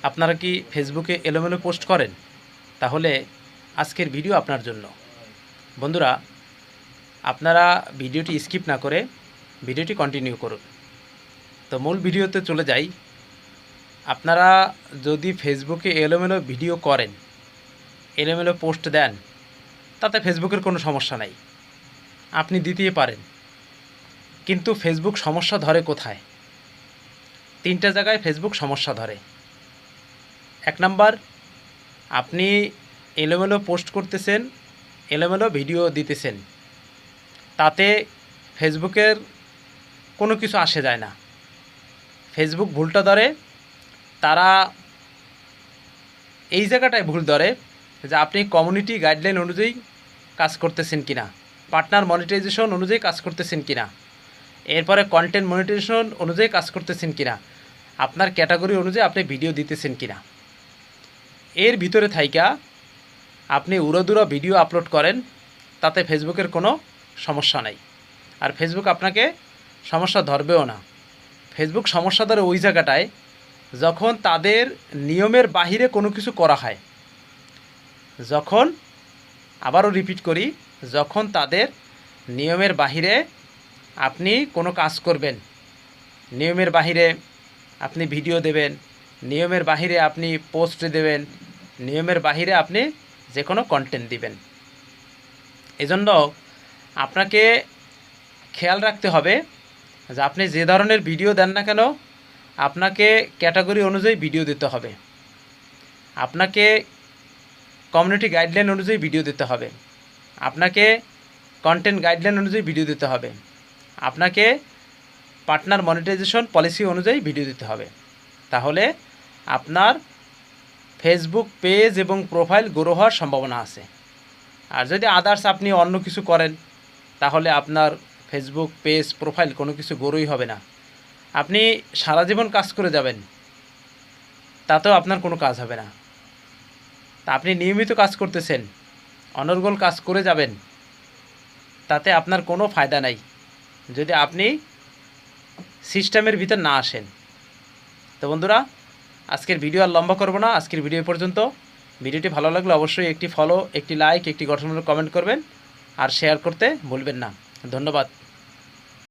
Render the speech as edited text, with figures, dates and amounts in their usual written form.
আপনারা কি ফেসবুকে এলোমেলো পোস্ট করেন? তাহলে আজকের ভিডিও আপনার জন্য। বন্ধুরা, আপনারা ভিডিওটি স্কিপ না করে ভিডিওটি কন্টিনিউ করুন। তো মূল ভিডিওতে চলে যাই। আপনারা যদি ফেসবুকে এলোমেলো ভিডিও করেন, এলোমেলো পোস্ট দেন, তাতে ফেসবুকের কোনো সমস্যা নাই, আপনি দিতেই পারেন। কিন্তু ফেসবুক সমস্যা ধরে কোথায়? 3টা জায়গায় ফেসবুক সমস্যা ধরে। 1 নাম্বার, আপনি এলোমেলো পোস্ট করতেছেন, এলোমেলো ভিডিও দিতেছেন, তাতে ফেসবুকের কোনো কিছু আসে যায় না। ফেসবুক ভুলটা ধরে, তারা এই জায়গাটায় ভুল ধরে যে আপনি কমিউনিটি গাইডলাইন অনুযায়ী কাজ করতেছেন কিনা, পার্টনার মনিটাইজেশন অনুযায়ী কাজ করতেছেন কিনা, এরপরে কন্টেন্ট মনিটাইজেশন অনুযায়ী কাজ করতেছেন কিনা, আপনার ক্যাটাগরি অনুযায়ী আপনি ভিডিও দিতেছেন কিনা। এর ভিতরে থাইকা আপনি উড়োদুরা ভিডিও আপলোড করেন, তাতে ফেসবুকের কোনো সমস্যা নাই, আর ফেসবুক আপনাকে সমস্যা ধরবেও না। ফেসবুক সমস্যা ধরে ওই জায়গাটায় যখন তাদের নিয়মের বাহিরে কোনো কিছু করা হয়, যখন, আবারও রিপিট করি, যখন তাদের নিয়মের বাহিরে আপনি কোনো কাজ করবেন, নিয়মের বাহিরে আপনি ভিডিও দেবেন, নিয়মের বাহিরে আপনি পোস্ট দেবেন, নিয়মের বাহিরে আপনি যে কোনো কন্টেন্ট দিবেন। এজন্য আপনাকে খেয়াল রাখতে হবে যে আপনি যে ধরনের ভিডিও দেন না কেন, আপনাকে ক্যাটাগরি অনুযায়ী ভিডিও দিতে হবে, আপনাকে কমিউনিটি গাইডলাইন অনুযায়ী ভিডিও দিতে হবে, আপনাকে কন্টেন্ট গাইডলাইন অনুযায়ী ভিডিও দিতে হবে, আপনাকে পার্টনার মনিটাইজেশন পলিসি অনুযায়ী ভিডিও দিতে হবে। তাহলে আপনার ফেসবুক পেজ এবং প্রোফাইল গ্রো হওয়ার সম্ভাবনা আছে। আর যদি আদার্স আপনি অন্য কিছু করেন, তাহলে আপনার ফেসবুক পেজ প্রোফাইল কোনো কিছু গ্রোই হবে না। আপনি সারা জীবন কাজ করে যাবেন, তাতেও আপনার কোনো কাজ হবে না। তা আপনি নিয়মিত কাজ করতেছেন, অনর্গল কাজ করে যাবেন, তাতে আপনার কোনো ফায়দা নাই যদি আপনি সিস্টেমের ভিতর না আসেন। তো বন্ধুরা, আজকের ভিডিও আর লম্বা করব না, আজকের ভিডিও পর্যন্ত। ভিডিওটি ভালো লাগলে অবশ্যই একটি ফলো, একটি লাইক, একটি গঠনমূলক কমেন্ট করবেন, আর শেয়ার করতে ভুলবেন না। ধন্যবাদ।